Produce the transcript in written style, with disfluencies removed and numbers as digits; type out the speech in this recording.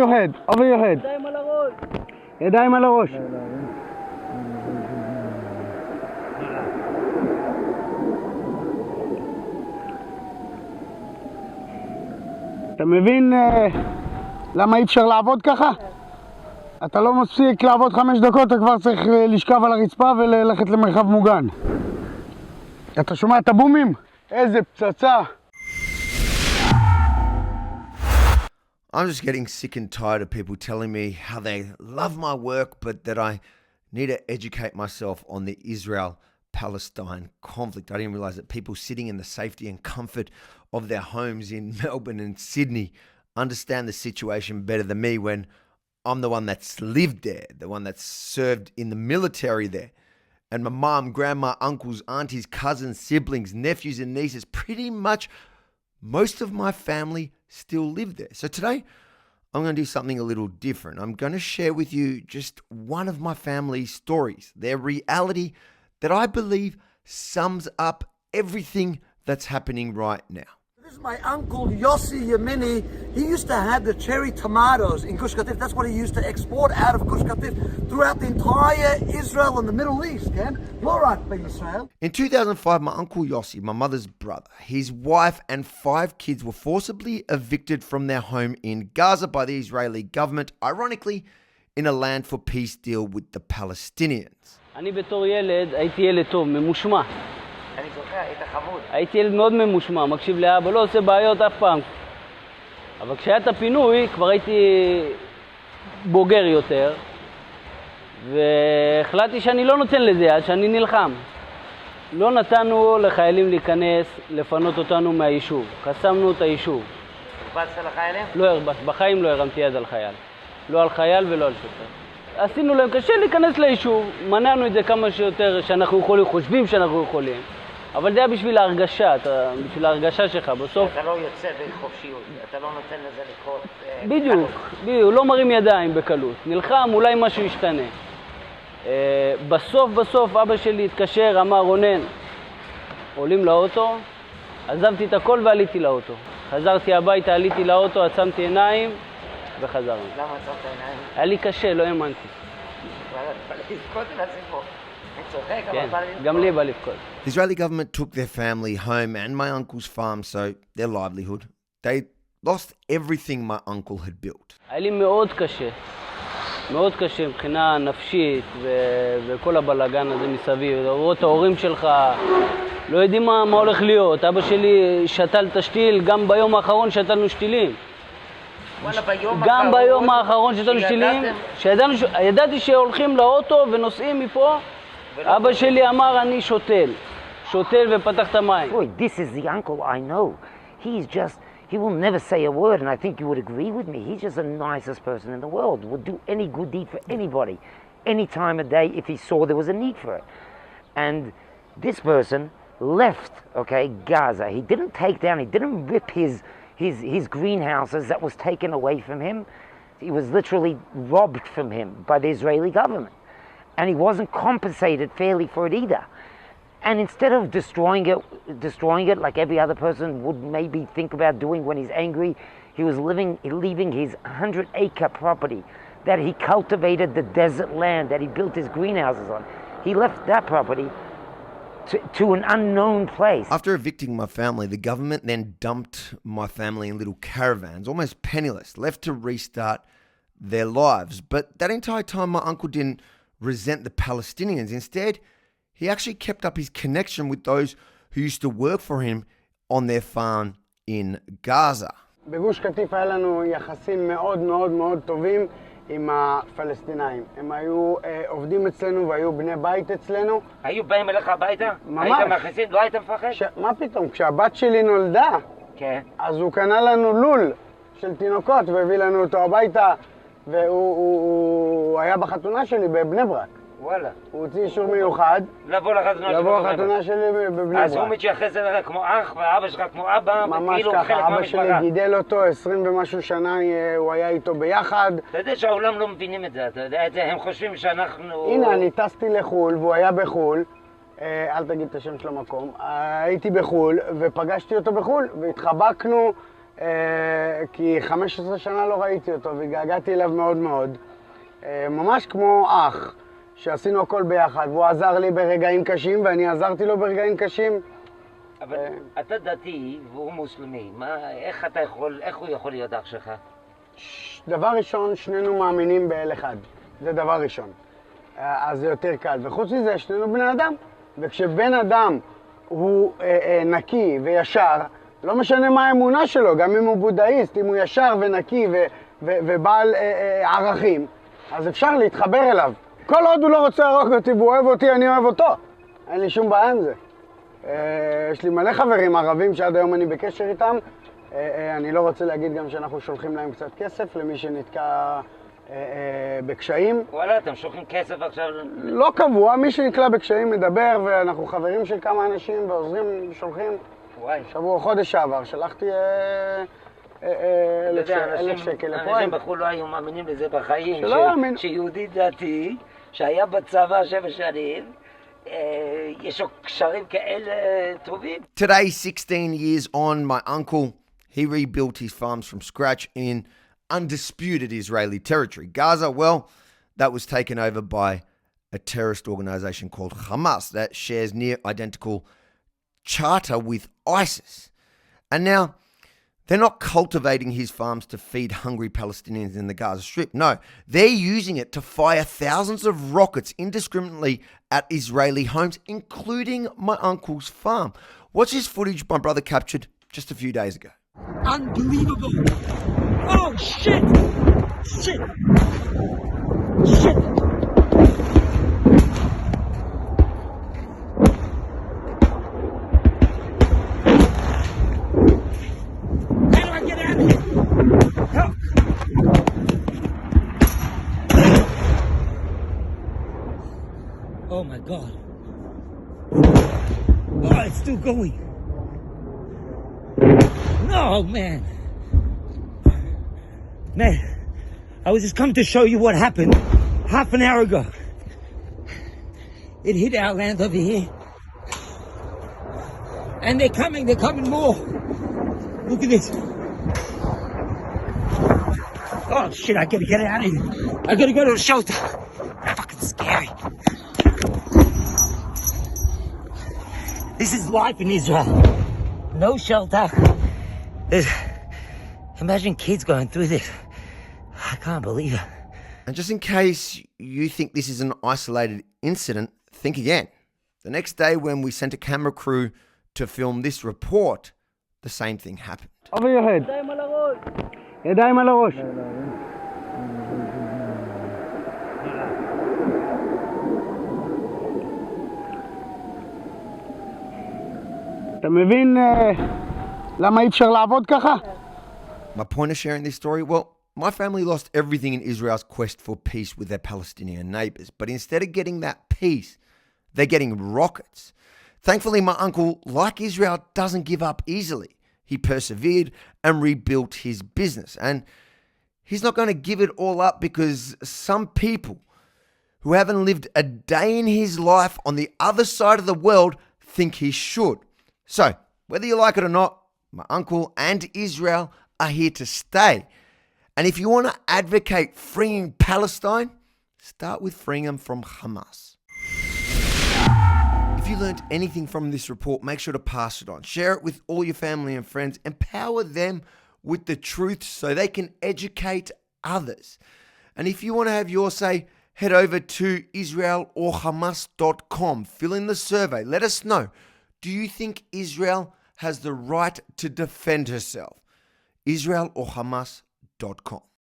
your head, over your head. ידיים על הראש. ידיים על הראש. אתה מבין למה אי אפשר לעבוד ככה? אתה לא מפסיק לעבוד 5 דקות, אתה כבר צריך לשכב על הרצפה וללכת למרחב מוגן. אתה שומע את הבומים? איזה פצצה. I'm just getting sick and tired of people telling me how they love my work, but that I need to educate myself on the Israel-Palestine conflict. I didn't realize that people sitting in the safety and comfort of their homes in Melbourne and Sydney understand the situation better than me when I'm the one that's lived there, the one that's served in the military there. And my mom, grandma, uncles, aunties, cousins, siblings, nephews and nieces, pretty much most of my family still live there. So today, I'm going to do something a little different. I'm going to share with you just one of my family's stories, their reality that I believe sums up everything that's happening right now. This is my uncle Yossi Yemini. He used to have the cherry tomatoes in Gush Katif. That's what he used to export out of Gush Katif throughout the entire Israel and the Middle East, Ken. Lorak by Israel. In 2005, my uncle Yossi, my mother's brother, his wife and 5 kids were forcibly evicted from their home in Gaza by the Israeli government, ironically, in a land for peace deal with the Palestinians. אני בתור ילד הייתי ילד טוב, ממושמע. אני זוכר, היית חמוד. הייתי ילד מאוד ממושמע, מקשיב לאבא, לא עושה בעיות אף פעם. אבל כשהיה את הפינוי, כבר הייתי בוגר יותר, והחלטתי שאני לא נותן לזה יד, שאני נלחם. לא נתנו לחיילים להיכנס, לפנות אותנו מהיישוב. חסמנו את היישוב. הרבצת לחיילים? לא הרבצת, בחיים לא הרמתי יד על חייל. לא על חייל ולא על שוטר. עשינו להם קשה להיכנס ליישוב, מנענו את זה כמה שיותר שאנחנו יכולים, חושבים שאנחנו יכולים. אבל זה היה בשביל ההרגשה, בשביל ההרגשה שלך, בסוף... אתה לא יוצא בחופשיות, אתה לא נותן לזה לקרות... בדיוק, לא מרים ידיים בקלות. נלחם, אולי משהו ישתנה. בסוף אבא שלי התקשר, אמר, רונן, עולים לאוטו, עזבתי את הכל ועליתי לאוטו. חזרתי הביתה, עליתי לאוטו, עצמתי עיניים וחזרנו. למה עצמת עיניים? היה לי קשה, לא האמנתי. לבכות לסיפור. The Israeli government took their family home and my uncle's farm, so their livelihood. They lost everything my uncle had built. היה לי מאוד קשה מבחינה נפשית וכל הבלגן הזה מסביב. לראות את ההורים שלך, לא יודעים מה הולך להיות. אבא שלי שתל את השתיל, גם ביום האחרון שתלנו שתילים. גם ביום האחרון שתלנו שתילים, ידעתי שהולכים לאוטו ונוסעים מפה. אבא שלי אמר, אני שוטל ופתח את המים. This is the uncle I know. He will never say a word, and I think you would agree with me. He's just the nicest person in the world. Would do any good deed for anybody, any time of day if he saw there was a need for it. And this person left, Gaza. He didn't take down, he didn't rip his greenhouses that was taken away from him. It was literally robbed from him by the Israeli government. And he wasn't compensated fairly for it either. And instead of destroying it like every other person would maybe think about doing when he's angry, he was leaving his 100-acre property that he cultivated the desert land that he built his greenhouses on. He left that property to an unknown place. After evicting my family, the government then dumped my family in little caravans, almost penniless, left to restart their lives. But that entire time, my uncle didn't resent the Palestinians. Instead, he actually kept up his connection with those who used to work for him on their farm in Gaza. בגוש קטיף היה לנו יחסים מאוד מאוד מאוד טובים עם הפלסטינאים. הם היו עובדים אצלנו והיו בני בית אצלנו. היו באים אליך הביתה? ממש. היית מכניסים? לא היית מפחד? מה פתאום? כשהבת שלי נולדה, כן. אז הוא קנה לנו לול של תינוקות והביא לנו אותו הביתה, והוא היה בחתונה שלי בבני ברק. וואלה. הוא הוציא אישור מיוחד. לבוא לחתונה שלי בבני ברק. אז הוא מתייחס אליך כמו אח, ואבא שלך כמו אבא, ממש ככה, אבא שלי גידל אותו, 20 ומשהו שנה הוא היה איתו ביחד. אתה יודע שהעולם לא מבינים את זה, אתה יודע את זה, הם חושבים שאנחנו... הנה, אני טסתי לחול, והוא היה בחול, אל תגיד את השם של המקום, הייתי בחול, ופגשתי אותו בחול, והתחבקנו, כי 15 שנה לא ראיתי אותו והתגעגעתי אליו מאוד מאוד. ממש כמו אח, שעשינו הכל ביחד, והוא עזר לי ברגעים קשים ואני עזרתי לו ברגעים קשים. אבל אתה דתי והוא מוסלמי, איך הוא יכול להיות אח שלך? דבר ראשון, שנינו מאמינים באל אחד, זה דבר ראשון. אז זה יותר קל, וחוץ מזה שנינו בני אדם, וכשבן אדם הוא נקי וישר, לא משנה מה האמונה שלו, גם אם הוא בודהיסט, אם הוא ישר ונקי ובעל ערכים, אז אפשר להתחבר אליו. כל עוד הוא לא רוצה להרוג אותי והוא אוהב אותי, אני אוהב אותו. אין לי שום בעיה עם זה. יש לי מלא חברים ערבים שעד היום אני בקשר איתם. אני לא רוצה להגיד גם שאנחנו שולחים להם קצת כסף למי שנתקע בקשיים. וואלה, אתם שולחים כסף עכשיו? לא קבוע, מי שנתקע בקשיים מדבר, ואנחנו חברים של כמה אנשים ועוזרים, שולחים. וואי. שבוע, חודש שעבר, שלחתי 1,000 שקל לפועל. אנשים בחו"ל לא היו מאמינים לזה בחיים, שלא יאמין. שיהודי דתי, שהיה בצבא 7 שנים, יש לו קשרים כאלה טובים. Today, 16 years on, my uncle, he rebuilt his farms from scratch in undisputed Israeli territory. Gaza, well, that was taken over by a terrorist organization called Hamas that shares near identical charter with ISIS. And now, they're not cultivating his farms to feed hungry Palestinians in the Gaza Strip. No, they're using it to fire thousands of rockets indiscriminately at Israeli homes, including my uncle's farm. Watch this footage my brother captured just a few days ago. Unbelievable. Oh, shit. Shit. Shit. How do I get out of here? Help. Oh, my God. Oh, it's still going. No, man. Man, I was just coming to show you what happened half an hour ago. It hit our land over here. And they're coming more. Look at this. Oh shit, I gotta get out of here. I gotta go to the shelter. Fucking scary. This is life in Israel. No shelter. Imagine kids going through this. I can't believe it. And just in case you think this is an isolated incident, think again. The next day when we sent a camera crew to film this report, the same thing happened. Over your head. ידיים על הראש. אתה מבין למה אי אפשר לעבוד ככה? My point of sharing this story, well, my family lost everything in Israel's quest for peace with their Palestinian neighbors. But instead of getting that peace, they're getting rockets. Thankfully, my uncle, like Israel, doesn't give up easily. He persevered and rebuilt his business. And he's not going to give it all up because some people who haven't lived a day in his life on the other side of the world think he should. So, whether you like it or not, my uncle and Israel are here to stay. And if you want to advocate freeing Palestine, start with freeing them from Hamas. If you learned anything from this report, make sure to pass it on. Share it with all your family and friends. Empower them with the truth so they can educate others. And if you want to have your say, head over to israelorhamas.com. Fill in the survey. Let us know. Do you think Israel has the right to defend herself? israelorhamas.com.